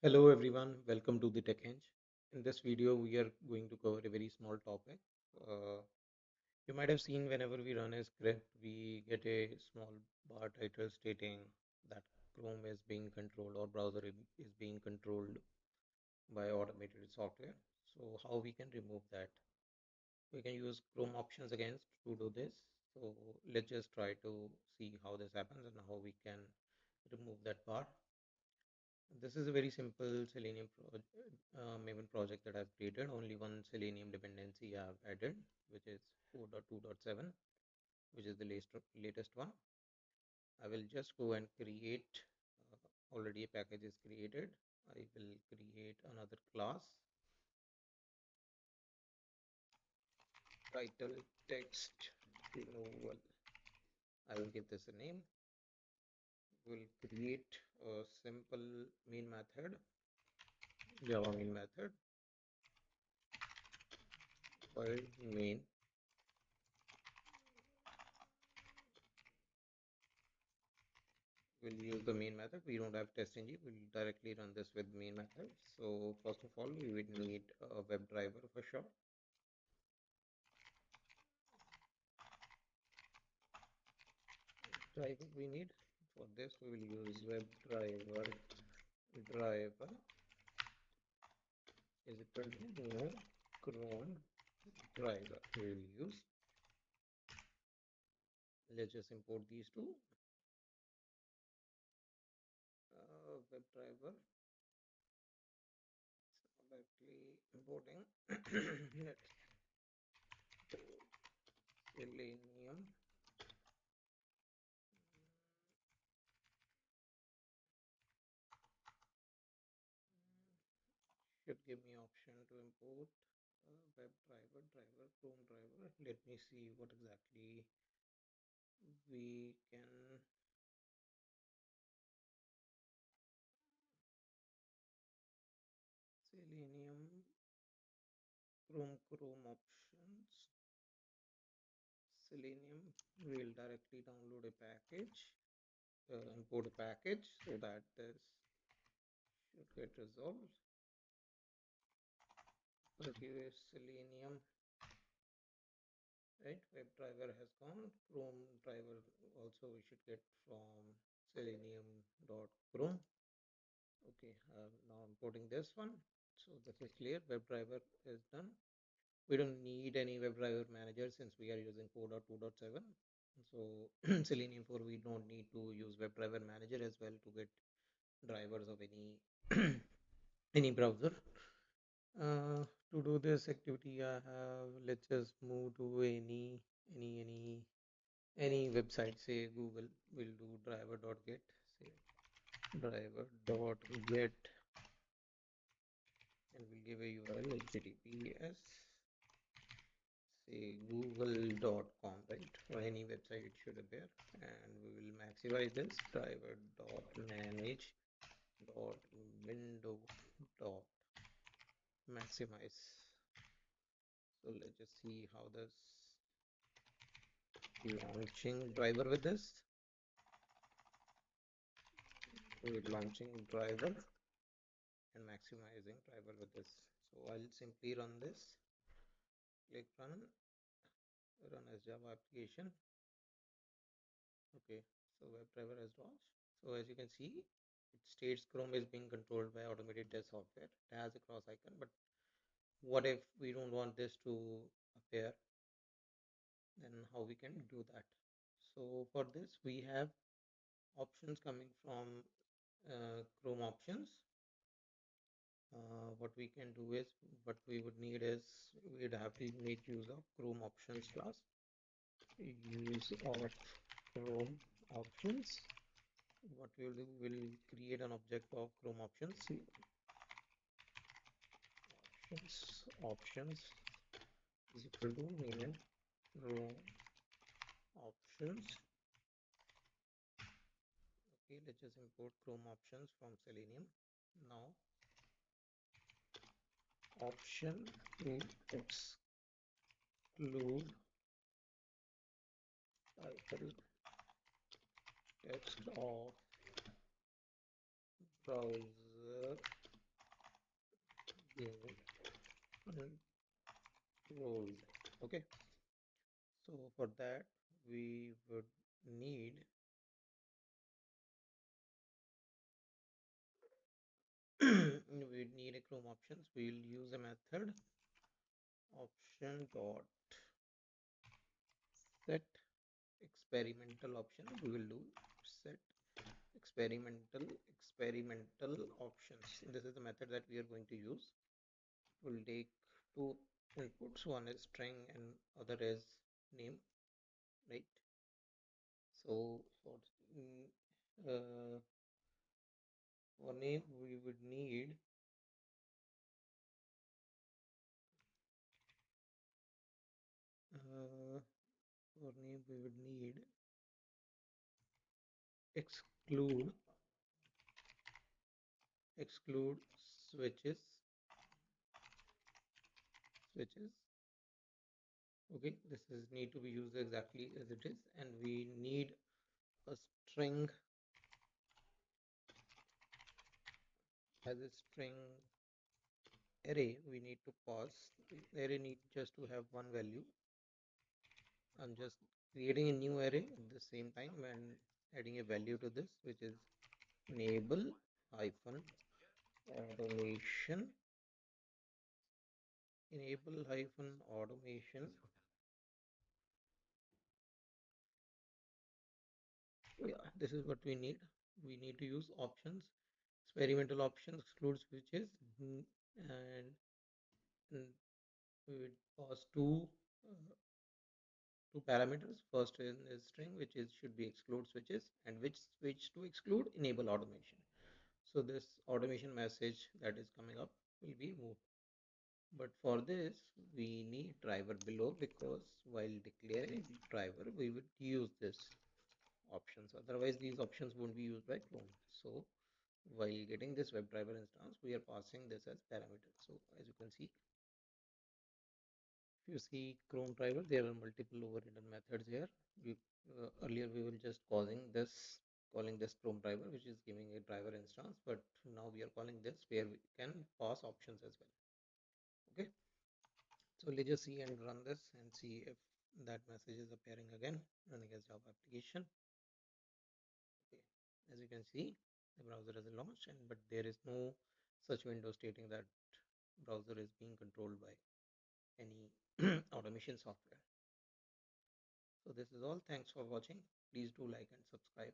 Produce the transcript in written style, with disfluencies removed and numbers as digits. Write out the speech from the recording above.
Hello everyone, welcome to the Tech Henge. In this video, we are going to cover a very small topic. Uh, you might have seen whenever we run a script, we get a small bar title stating that Chrome is being controlled or browser is being controlled by automated software. So how we can remove that? We can use Chrome options against to do this. So let's just try to see how this happens and how we can remove that bar. This is a very simple Selenium Maven project that I've created. Only one Selenium dependency I've added, which is 4.2.7, which is the latest one. I will just go and create, already a package is created. I will create another class, title text removal. I will give this a name. We'll create a simple main method, Java main method, called main. We'll use the main method. We don't have test ng. We'll directly run this with main method. So first of all, we would need a web driver for sure. Driver we need. For this, we will use web driver is equal to new Chrome driver. We will use. Let's just import these two. Web driver. It's not directly importing. Let's Selenium. Should give me option to import web driver, Chrome driver. Let me see what exactly we can. Selenium Chrome options. Selenium will directly download a package, import a package so that this should get resolved. Okay, Selenium, right? Web driver has gone. Chrome driver also we should get from selenium.chrome. Okay, now importing this one. So this is clear. Web driver is done. We don't need any web driver manager since we are using 4.2.7. So Selenium 4 we don't need to use web driver manager as well to get drivers of any any browser. To do this activity, I have let's just move to any any website. Say Google. We'll do driver.get. Say driver.get and we'll give a URL https say google.com, right? For any website it should appear, and we will maximize this driver.manage.window.maximize. So let's just see how this launching driver with this. We're launching driver and maximizing driver with this. So I'll simply run this. Click run as Java application. Okay, so web driver has launched. So as you can see, it states Chrome is being controlled by automated test software. It has a cross icon, but what if we don't want this to appear? Then how we can do that? So for this, we have options coming from Chrome options. What we can do is, what we would need is, we'd have to make use of Chrome options class. Use of Chrome options. What we'll do, we'll create an object of Chrome options. Options is equal to main Chrome options. Okay, let's just import Chrome options from Selenium. Now option to exclude title text of browser controlled. Okay, so for that we would need we need a Chrome options. We'll use a method option dot set experimental option. We will do set experimental options. This is the method that we are going to use. We'll take two inputs. One is string and other is name, right? So mm, uh, for name we would need uh, for name we would need exclude exclude switches switches. Okay, this is need to be used exactly as it is, and we need a string as a string array. We need to pass the array need just to have one value. I'm just creating a new array at the same time and adding a value to this, which is enable hyphen automation enable hyphen automation. Yeah, this is what we need to use options experimental options exclude switches, and, and we would pass two parameters. First is string, which is should be exclude switches, and which switch to exclude enable automation. So this automation message that is coming up will be moved. But for this, we need driver below, because while declaring driver, we would use this options. Otherwise, these options won't be used by Chrome. So while getting this WebDriver instance, we are passing this as parameter. So as you can see, if you see Chrome driver, there are multiple overridden methods here. Earlier we were just calling this Chrome driver, which is giving a driver instance, but now we are calling this where we can pass options as well. Okay, so let's just see and run this and see if that message is appearing again, running as Java application. Okay, as you can see, the browser has launched, and but there is no such window stating that browser is being controlled by any automation software. So this is all. Thanks for watching. Please do like and subscribe.